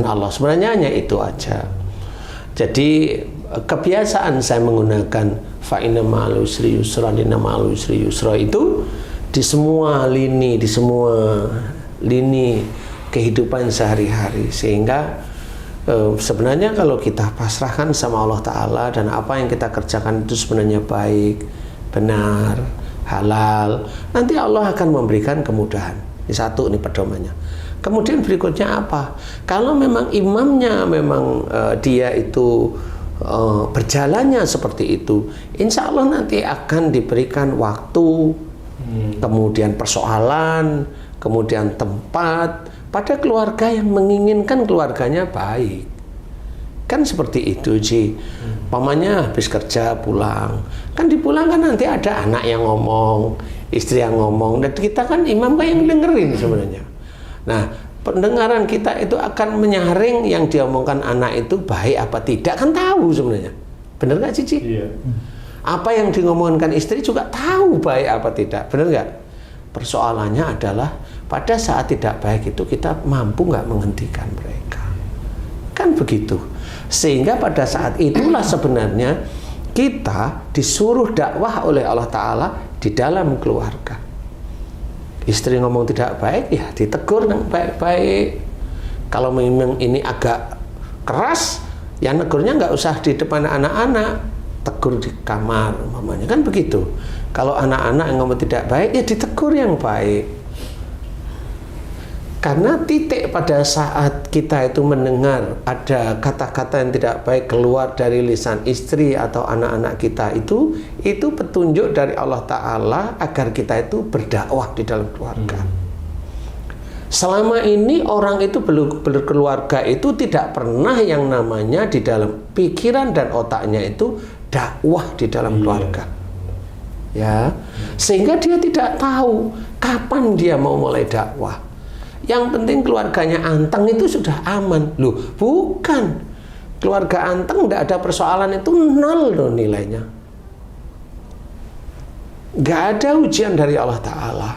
Allah. Sebenarnya hanya itu aja. Jadi kebiasaan saya menggunakan fa inna ma'al usri yusra, inna ma'al usri yusra itu di semua lini kehidupan sehari-hari, sehingga sebenarnya kalau kita pasrahkan sama Allah Ta'ala dan apa yang kita kerjakan itu sebenarnya baik, benar, halal, nanti Allah akan memberikan kemudahan. Ini satu, ini pedomannya. Kemudian berikutnya apa? Kalau memang imamnya memang dia itu berjalannya seperti itu, insya Allah nanti akan diberikan waktu, kemudian persoalan, kemudian tempat pada keluarga yang menginginkan keluarganya baik. Kan seperti itu, Ji. Pamannya habis kerja pulang, kan dipulang kan nanti ada anak yang ngomong, istri yang ngomong, dan kita kan imam kan yang dengerin sebenarnya. Nah, pendengaran kita itu akan menyaring yang diomongkan anak itu baik apa tidak, kan tahu sebenarnya. Bener nggak, Cici? Iya. Apa yang diomongkan istri juga tahu baik apa tidak, bener nggak? Persoalannya adalah pada saat tidak baik itu kita mampu nggak menghentikan mereka. Kan begitu. Sehingga pada saat itulah sebenarnya kita disuruh dakwah oleh Allah Ta'ala di dalam keluarga. Istri ngomong tidak baik, ya ditegur dengan baik-baik. Kalau memang ini agak keras, ya negurnya nggak usah di depan anak-anak, tegur di kamar, mamanya, kan begitu. Kalau anak-anak yang ngomong tidak baik, ya ditegur yang baik. Karena titik pada saat kita itu mendengar ada kata-kata yang tidak baik keluar dari lisan istri atau anak-anak kita itu petunjuk dari Allah Ta'ala agar kita itu berdakwah di dalam keluarga. Selama ini orang itu berkeluarga itu tidak pernah yang namanya di dalam pikiran dan otaknya itu dakwah di dalam keluarga. Ya, sehingga dia tidak tahu kapan dia mau mulai dakwah. Yang penting keluarganya anteng itu sudah aman. Loh, bukan. Keluarga anteng tidak ada persoalan itu nol loh nilainya. Nggak ada ujian dari Allah Ta'ala.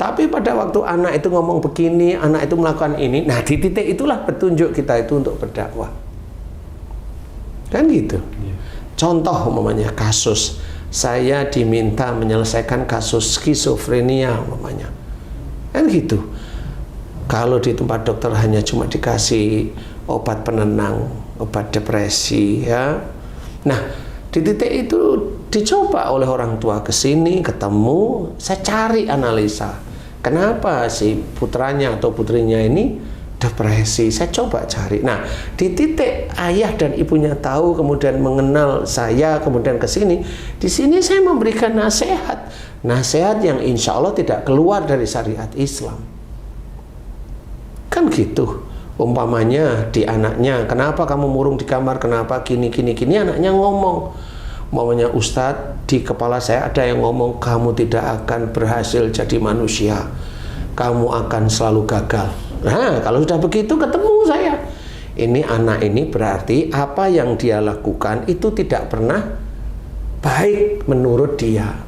Tapi pada waktu anak itu ngomong begini, anak itu melakukan ini, nah di titik itulah petunjuk kita itu untuk berdakwah. Kan gitu. Contoh umpamanya kasus, saya diminta menyelesaikan kasus skizofrenia umpamanya. Kan gitu. Kalau di tempat dokter hanya cuma dikasih obat penenang, obat depresi, ya. Nah, di titik itu dicoba oleh orang tua ke sini, ketemu, saya cari analisa. Kenapa si putranya atau putrinya ini depresi? Saya coba cari. Nah, di titik ayah dan ibunya tahu, kemudian mengenal saya, kemudian ke sini. Di sini saya memberikan nasihat. Nasihat yang insya Allah tidak keluar dari syariat Islam. Kan gitu. Umpamanya di anaknya, kenapa kamu murung di kamar, kenapa gini, anaknya ngomong. Umpamanya, Ustadz, di kepala saya ada yang ngomong, kamu tidak akan berhasil jadi manusia, kamu akan selalu gagal. Nah, kalau sudah begitu ketemu saya, ini anak ini berarti apa yang dia lakukan itu tidak pernah baik menurut dia.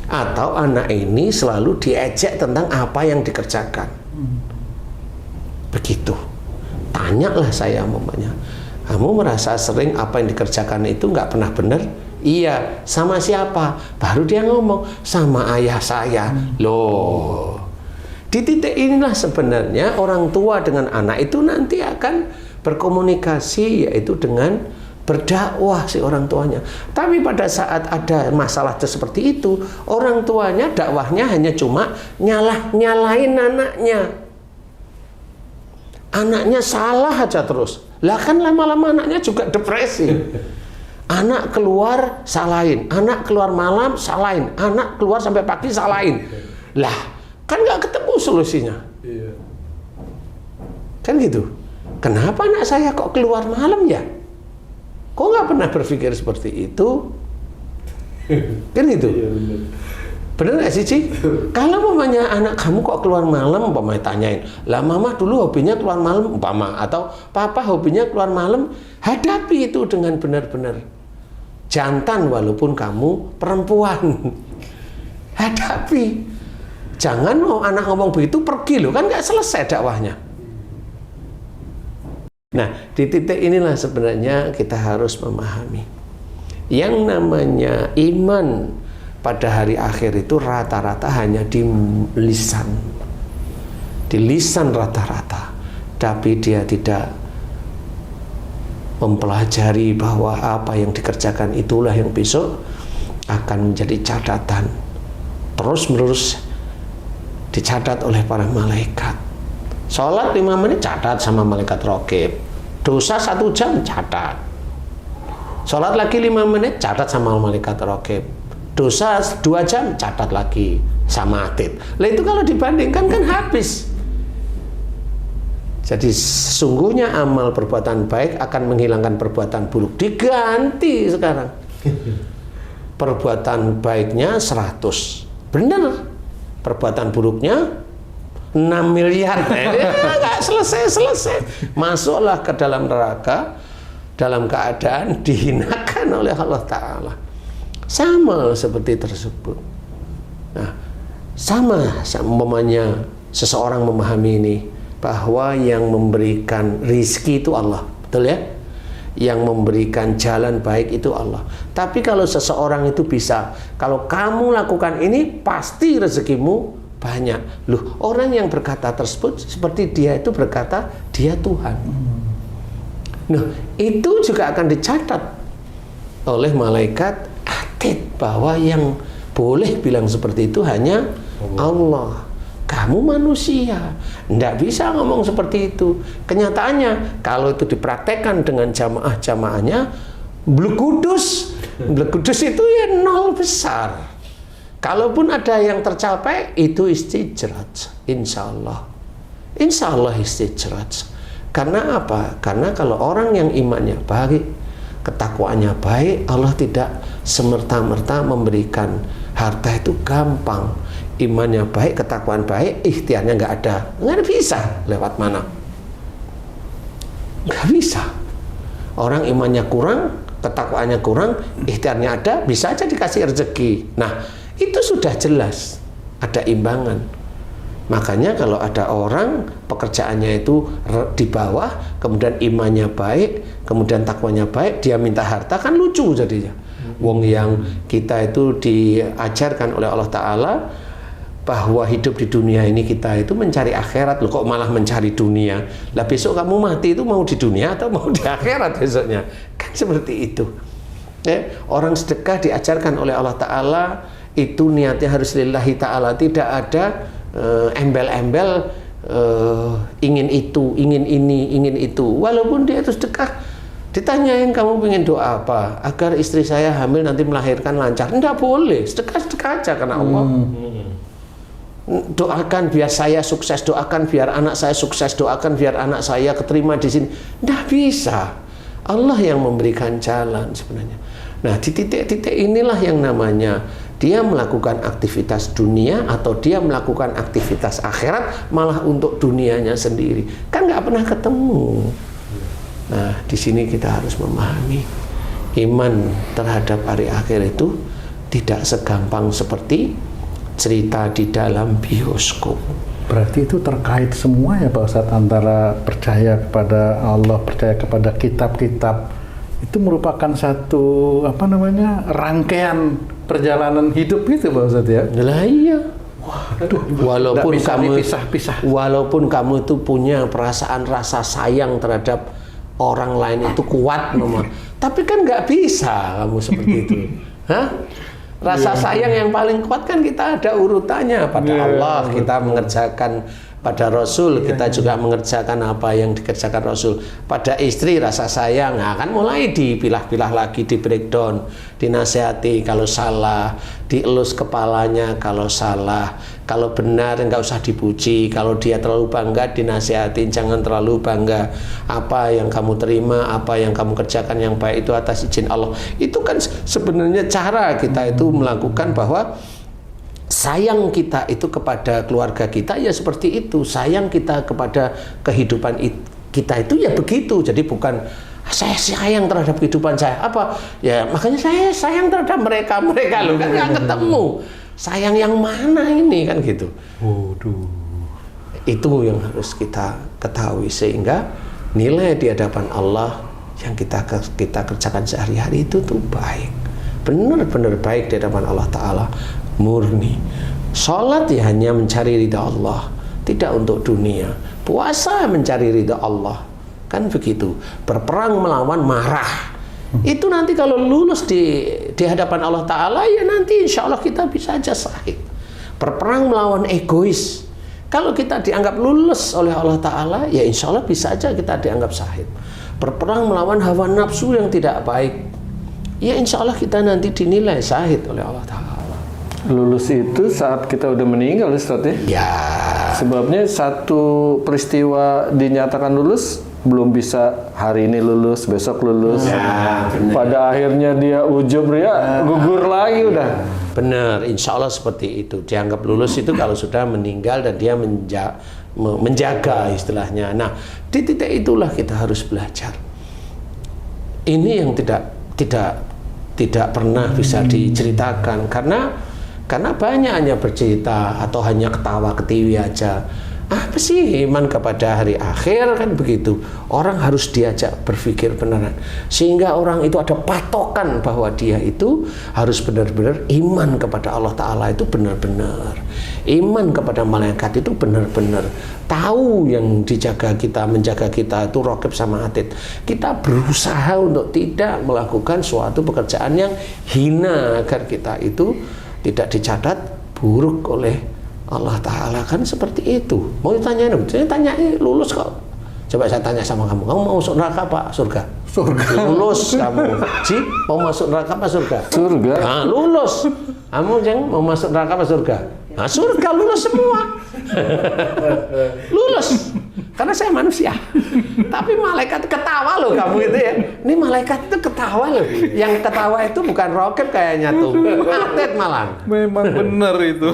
Atau anak ini selalu diejek tentang apa yang dikerjakan. Begitu. Tanyalah saya umpamanya, kamu merasa sering apa yang dikerjakan itu nggak pernah benar? Iya. Sama siapa? Baru dia ngomong, sama ayah saya. Loh, di titik inilah sebenarnya orang tua dengan anak itu nanti akan berkomunikasi, yaitu dengan berdakwah si orang tuanya. Tapi pada saat ada masalah seperti itu, orang tuanya dakwahnya hanya cuma nyalain anaknya. Anaknya salah aja terus. Lah kan lama-lama anaknya juga depresi. Anak keluar salahin, anak keluar malam salahin, anak keluar sampai pagi salahin. Lah kan nggak ketemu solusinya. Kan gitu. Kenapa anak saya kok keluar malam ya? Kok nggak pernah berpikir seperti itu? Kan gitu. Bener nggak sih, Ci? Kalau mamanya anak kamu kok keluar malam, umpamanya tanyain, lah mama dulu hobinya keluar malam, umpama, atau papa hobinya keluar malam, hadapi itu dengan benar-benar. Jantan walaupun kamu perempuan. Hadapi. Jangan mau anak ngomong begitu pergi loh, kan nggak selesai dakwahnya. Nah, di titik inilah sebenarnya kita harus memahami yang namanya iman pada hari akhir itu rata-rata hanya di lisan rata-rata, tapi dia tidak mempelajari bahwa apa yang dikerjakan itulah yang besok akan menjadi catatan terus-menerus dicatat oleh para malaikat. Sholat 5 menit catat sama malaikat raqib. Dosa 1 jam catat. Sholat lagi 5 menit catat sama malaikat raqib. Dosa 2 jam catat lagi sama atid. Lah itu kalau dibandingkan kan habis. Jadi sesungguhnya amal perbuatan baik akan menghilangkan perbuatan buruk. Diganti sekarang. Perbuatan baiknya 100. Benar. Perbuatan buruknya 6 miliar. Nggak selesai. Masuklah ke dalam neraka dalam keadaan dihinakan oleh Allah Ta'ala. Sama seperti tersebut. Nah, sama umpamanya seseorang memahami ini, bahwa yang memberikan rizki itu Allah, betul ya? Yang memberikan jalan baik itu Allah. Tapi kalau seseorang itu bisa, kalau kamu lakukan ini pasti rezekimu banyak. Loh, orang yang berkata tersebut seperti dia itu berkata dia Tuhan. Nah, itu juga akan dicatat oleh malaikat atid bahwa yang boleh bilang seperti itu hanya Allah. Kamu manusia, tidak bisa ngomong seperti itu. Kenyataannya, kalau itu dipraktekkan dengan jamaah-jamaahnya, blek kudus itu ya 0 besar. Kalaupun ada yang tercapai, itu istijraj, insya Allah istijraj. Karena apa? Karena kalau orang yang imannya baik, ketakwaannya baik, Allah tidak semerta-merta memberikan harta itu gampang. Imannya baik, ketakwaan baik, ikhtiarnya nggak bisa. Lewat mana? Nggak bisa. Orang imannya kurang, ketakwaannya kurang, ikhtiarnya ada, bisa aja dikasih rezeki. Nah, itu sudah jelas ada imbangan. Makanya kalau ada orang pekerjaannya itu di bawah, kemudian imannya baik, kemudian takwanya baik, dia minta harta, kan lucu jadinya. Wong yang kita itu diajarkan oleh Allah Ta'ala bahwa hidup di dunia ini kita itu mencari akhirat, loh kok malah mencari dunia. Lah besok kamu mati itu mau di dunia atau mau di akhirat besoknya? Kan seperti itu. Orang sedekah diajarkan oleh Allah Ta'ala itu niatnya harus lillahi ta'ala, tidak ada embel-embel ingin itu, ingin ini, ingin itu. Walaupun dia itu sedekah, ditanyain kamu pengen doa apa agar istri saya hamil nanti melahirkan lancar, enggak boleh. Sedekah aja karena Allah. Doakan biar saya sukses, doakan biar anak saya sukses, doakan biar anak saya keterima di sini. Enggak bisa. Allah yang memberikan jalan sebenarnya. Nah, di titik-titik inilah yang namanya dia melakukan aktivitas dunia atau dia melakukan aktivitas akhirat malah untuk dunianya sendiri. Kan nggak pernah ketemu. Nah, di sini kita harus memahami iman terhadap hari akhir itu tidak segampang seperti cerita di dalam bioskop. Berarti itu terkait semua ya Pak Ustadz, antara percaya kepada Allah, percaya kepada kitab-kitab. Itu merupakan satu rangkaian perjalanan hidup gitu Pak Ustadz ya. Lah iya. Waduh, walaupun kamu pisah-pisah. Walaupun kamu itu punya perasaan rasa sayang terhadap orang lain itu kuat nomor. Tapi kan nggak bisa kamu seperti itu. Hah? Rasa sayang yang paling kuat kan kita ada urutannya pada Allah, kita mengerjakan pada Rasul, kita juga mengerjakan apa yang dikerjakan Rasul. Pada istri rasa sayang, nah kan mulai dipilah-pilah lagi, di breakdown, dinasehati kalau salah, dielus kepalanya kalau salah, kalau benar nggak usah dipuji, kalau dia terlalu bangga dinasehati, jangan terlalu bangga. Apa yang kamu terima, apa yang kamu kerjakan yang baik itu atas izin Allah. Itu kan sebenarnya cara kita itu melakukan bahwa sayang kita itu kepada keluarga kita ya seperti itu, sayang kita kepada kehidupan kita itu ya begitu. Jadi bukan saya sayang terhadap kehidupan saya, apa ya makanya saya sayang terhadap mereka loh, kan nggak ketemu sayang yang mana ini kan gitu. Waduh. Itu yang harus kita ketahui, sehingga nilai di hadapan Allah yang kita kerjakan sehari-hari itu tuh baik, benar-benar baik di hadapan Allah Ta'ala, murni. Sholat ya hanya mencari ridha Allah, tidak untuk dunia. Puasa mencari ridha Allah, kan begitu. Berperang melawan marah, itu nanti kalau lulus di hadapan Allah Ta'ala, ya nanti insya Allah kita bisa aja syahid. Berperang melawan egois, kalau kita dianggap lulus oleh Allah Ta'ala, ya insya Allah bisa aja kita dianggap syahid. Berperang melawan hawa nafsu yang tidak baik, ya insya Allah kita nanti dinilai syahid oleh Allah Ta'ala. Lulus itu saat kita udah meninggal, Ustaz ya? Ya. Sebabnya satu peristiwa dinyatakan lulus, belum bisa hari ini lulus, besok lulus. Ya, pada akhirnya dia ujub ya, gugur lagi udah. Benar, insya Allah seperti itu. Dianggap lulus itu kalau sudah meninggal dan dia menjaga istilahnya. Nah, di titik itulah kita harus belajar. Ini yang tidak pernah bisa diceritakan karena banyak hanya bercerita atau hanya ketawa ketiwi aja. Apa sih iman kepada hari akhir, kan begitu. Orang harus diajak berpikir beneran, sehingga orang itu ada patokan bahwa dia itu harus benar-benar iman kepada Allah Ta'ala, itu benar-benar iman kepada malaikat, itu benar-benar tahu yang dijaga kita, menjaga kita itu raqib sama atid. Kita berusaha untuk tidak melakukan suatu pekerjaan yang hina agar kita itu tidak dicatat buruk oleh Allah Ta'ala, kan seperti itu. Mau ditanyain, saya tanyain lulus kok. Coba saya tanya sama kamu mau masuk neraka apa surga? Surga. Lulus kamu, Ji, mau masuk neraka apa surga? Surga. Nah, lulus. Kamu Jeng mau masuk neraka apa surga? Nah, surga, lulus semua. Lulus. Karena saya manusia. Tapi malaikat ketawa loh kamu itu ya. Ini malaikat itu ketawa loh. Yang ketawa itu bukan roket kayaknya tuh. Atlet malah. Memang benar itu.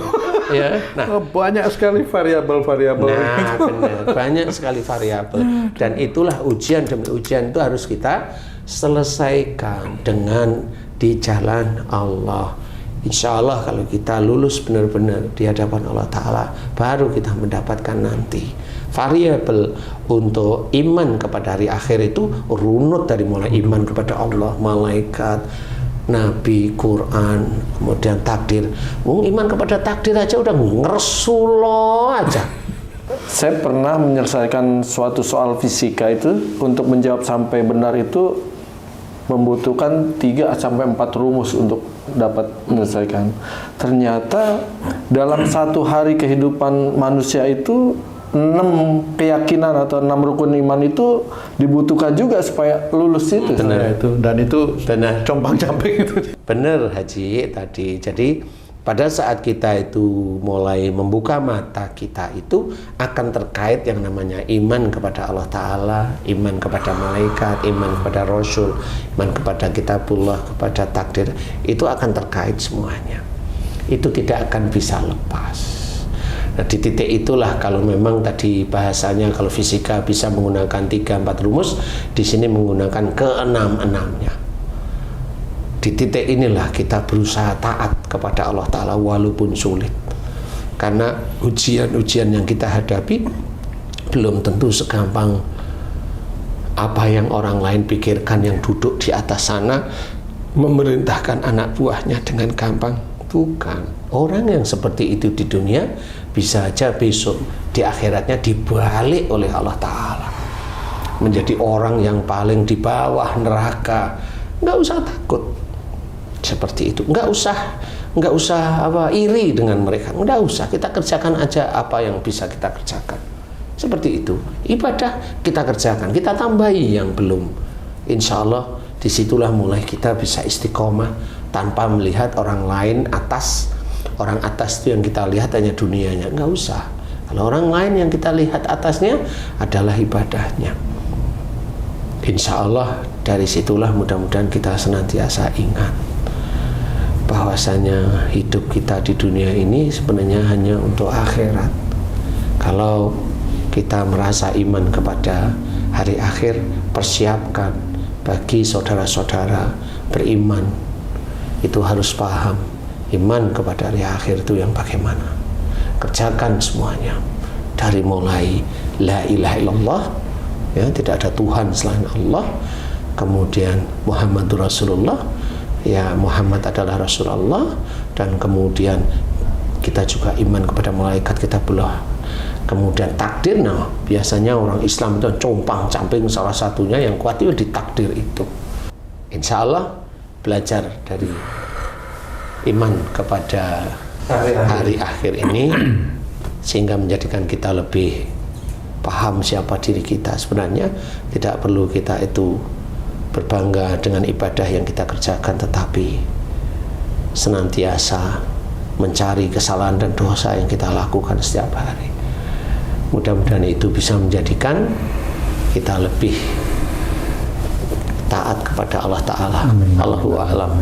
Ya, nah. Banyak sekali variabel-variabel. Nah, benar. Banyak sekali variabel. Dan itulah ujian demi ujian itu harus kita selesaikan dengan di jalan Allah. Insya Allah kalau kita lulus benar-benar di hadapan Allah Ta'ala, baru kita mendapatkan nanti variabel untuk iman kepada hari akhir itu runut dari mulai iman kepada Allah, malaikat, Nabi, Quran, kemudian takdir. Iman kepada takdir aja udah ngeresulo aja. Saya pernah menyelesaikan suatu soal fisika itu, untuk menjawab sampai benar itu membutuhkan 3 sampai 4 rumus untuk dapat menyelesaikan. Ternyata dalam satu hari kehidupan manusia itu 6 keyakinan atau 6 rukun iman itu dibutuhkan juga supaya lulus itu. Benar itu, dan itu benar, compang-camping itu. Benar Haji tadi. Jadi pada saat kita itu mulai membuka mata, kita itu akan terkait yang namanya iman kepada Allah Ta'ala, iman kepada malaikat, iman kepada Rasul, iman kepada kitabullah, kepada takdir. Itu akan terkait semuanya. Itu tidak akan bisa lepas. Nah, di titik itulah kalau memang tadi bahasanya kalau fisika bisa menggunakan 3-4 rumus, di sini menggunakan ke-6-6-nya. Di titik inilah kita berusaha taat kepada Allah Ta'ala walaupun sulit. Karena ujian-ujian yang kita hadapi belum tentu segampang apa yang orang lain pikirkan, yang duduk di atas sana memerintahkan anak buahnya dengan gampang. Bukan. Orang yang seperti itu di dunia bisa aja besok di akhiratnya dibalik oleh Allah Ta'ala menjadi orang yang paling di bawah neraka. Nggak usah takut seperti itu, nggak usah iri dengan mereka, nggak usah. Kita kerjakan aja apa yang bisa kita kerjakan, seperti itu. Ibadah kita kerjakan, kita tambahi yang belum. Insya Allah disitulah mulai kita bisa istiqomah tanpa melihat orang lain atas. Orang atas itu yang kita lihat hanya dunianya, nggak usah. Kalau orang lain yang kita lihat atasnya adalah ibadahnya. Insya Allah dari situlah mudah-mudahan kita senantiasa ingat bahwasanya hidup kita di dunia ini sebenarnya hanya untuk akhirat. Kalau kita merasa iman kepada hari akhir, persiapkan. Bagi saudara-saudara beriman itu harus paham iman kepada hari akhir itu yang bagaimana. Kerjakan semuanya dari mulai la ilaha illallah ya, tidak ada Tuhan selain Allah, kemudian Muhammadur Rasulullah, ya Muhammad adalah Rasulullah, dan kemudian kita juga iman kepada malaikat, kita belah, kemudian takdir. Nah, biasanya orang Islam itu compang camping, salah satunya yang kuat itu di takdir itu. Insya Allah belajar dari iman kepada hari akhir ini sehingga menjadikan kita lebih paham siapa diri kita. Sebenarnya tidak perlu kita itu berbangga dengan ibadah yang kita kerjakan, tetapi senantiasa mencari kesalahan dan dosa yang kita lakukan setiap hari. Mudah-mudahan itu bisa menjadikan kita lebih taat kepada Allah Ta'ala. Allahu a'lam.